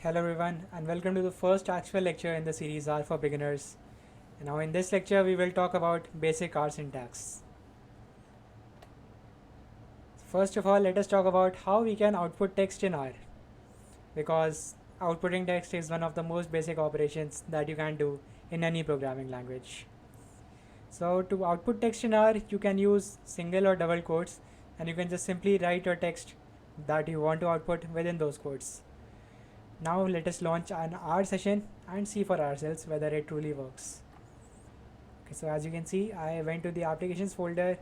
Hello everyone and welcome to the first actual lecture in the series R for Beginners. And now in this lecture we will talk about basic R syntax. First of all, let us talk about how we can output text in R, because outputting text is one of the most basic operations that you can do in any programming language. So to output text in R, you can use single or double quotes, and you can just simply write your text that you want to output within those quotes. Now let us launch an R session and see for ourselves whether it truly works. Okay, so as you can see, I went to the applications folder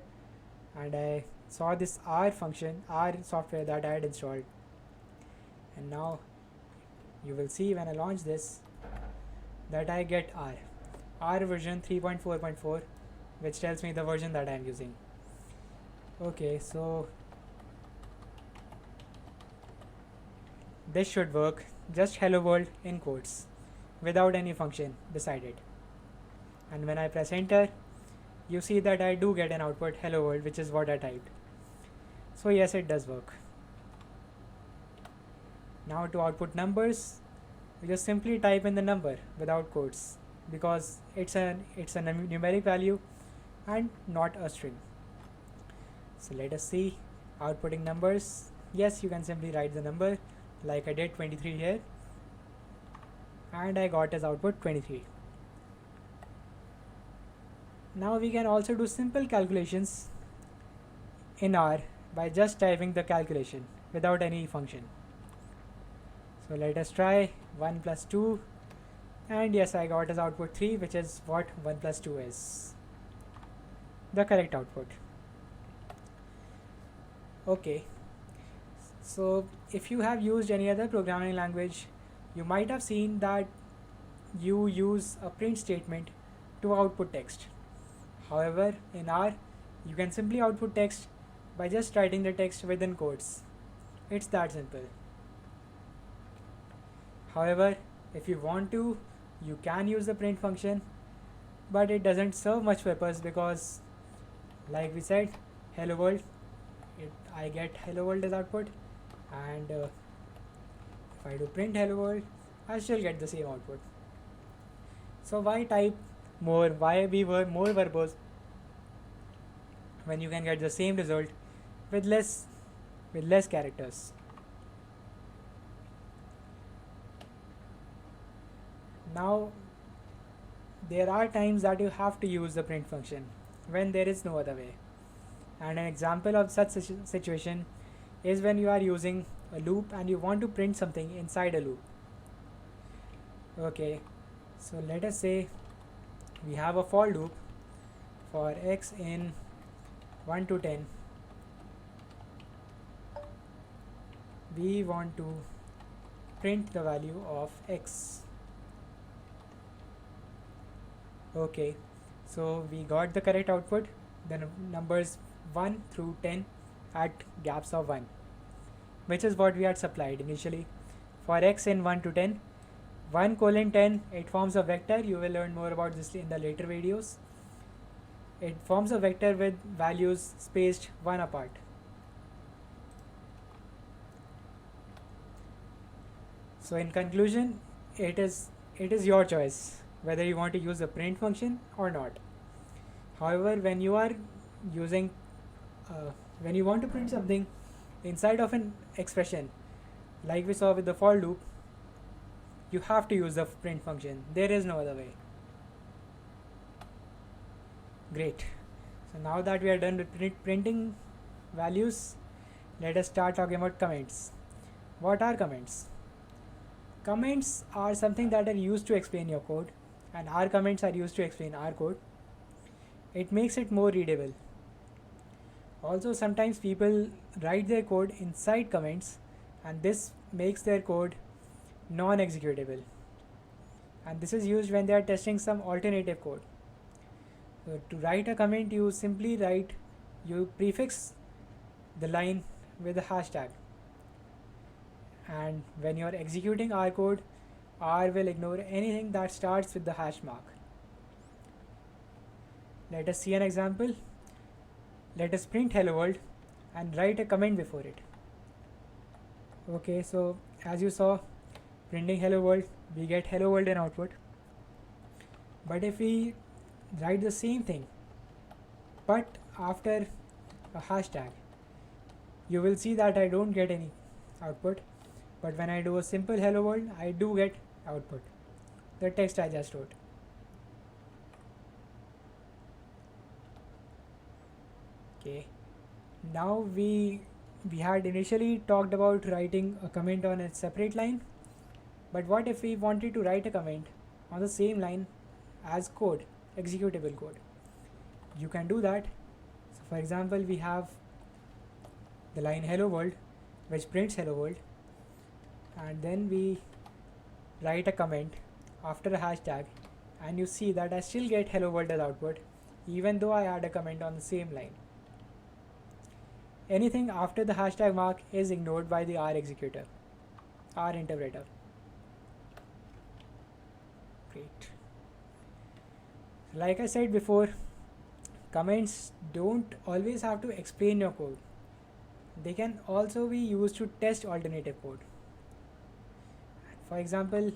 and I saw this R function, R software that I had installed. And now you will see when I launch this that I get R version 3.4.4, which tells me the version that I am using. Okay, so this should work. Just hello world in quotes without any function beside it. And when I press enter, you see that I do get an output hello world, which is what I typed. So yes, it does work. Now to output numbers, we just simply type in the number without quotes, because it's a numeric value and not a string. So let us see outputting numbers. Yes, you can simply write the number like I did 23 here, and I got as output 23. Now we can also do simple calculations in R by just typing the calculation without any function. So let us try 1 plus 2, and yes, I got as output 3, which is what 1 plus 2 is, the correct output. Okay, so if you have used any other programming language, you might have seen that you use a print statement to output text. However, in R, you can simply output text by just writing the text within quotes. It's that simple. However, if you want to, you can use the print function, but it doesn't serve much purpose because, like we said, hello world, I get hello world as output, and if I do print hello world, I still get the same output. So why type more? Why be more verbose when you can get the same result with less characters? Now there are times that you have to use the print function when there is no other way. And an example of such situation is when you are using a loop and you want to print something inside a loop. Okay, so let us say we have a for loop for x in 1 to 10. We want to print the value of x. Okay, so we got the correct output, the numbers 1 through 10 at gaps of 1, which is what we had supplied initially. For x in 1 to 10, 1:10, it forms a vector. You will learn more about this in the later videos. It forms a vector with values spaced 1 apart. So in conclusion, it is your choice whether you want to use the print function or not. However, when you are using when you want to print something inside of an expression, like we saw with the for loop, you have to use the print function. There is no other way. Great. So now that we are done with printing values, let us start talking about comments. What are comments? Comments are something that are used to explain your code, and our comments are used to explain our code. It makes it more readable. Also, sometimes people write their code inside comments, and this makes their code non-executable. And this is used when they are testing some alternative code. So to write a comment, you simply you prefix the line with a hashtag. And when you are executing R code, R will ignore anything that starts with the hash mark. Let us see an example. Let us print hello world and write a comment before it. Okay, so as you saw, printing hello world, we get hello world in output. But if we write the same thing but after a hashtag, you will see that I don't get any output. But when I do a simple hello world, I do get output, the text I just wrote. Okay, now we had initially talked about writing a comment on a separate line, but what if we wanted to write a comment on the same line as code, executable code? You can do that. So for example, we have the line hello world, which prints hello world, and then we write a comment after a hashtag, and you see that I still get hello world as output even though I add a comment on the same line. Anything after the hashtag mark is ignored by the R executor, R interpreter. Great. Like I said before, comments don't always have to explain your code. They can also be used to test alternative code. For example,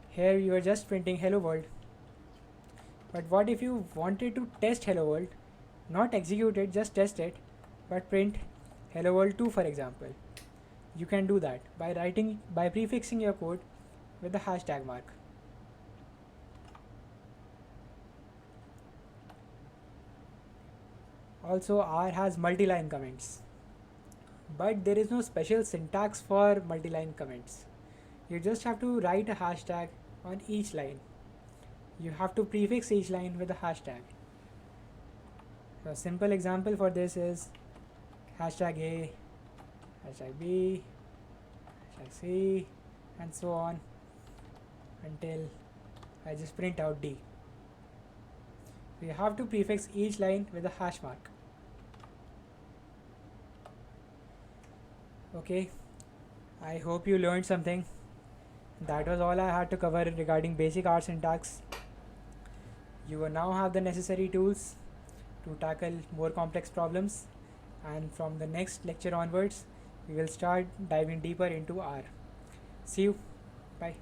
here you are just printing hello world. But what if you wanted to test hello world, not execute it, just test it, but print hello world 2 for example? You can do that by prefixing your code with the hashtag mark. Also, R has multi-line comments, but there is no special syntax for multi-line comments. You just have to write a hashtag on each line. You have to prefix each line with a hashtag. So a simple example for this is hashtag A, hashtag B, hashtag C, and so on until I just print out D. So you have to prefix each line with a hash mark. Okay, I hope you learned something. That was all I had to cover regarding basic R syntax. You will now have the necessary tools to tackle more complex problems, and from the next lecture onwards, we will start diving deeper into R. See you. Bye.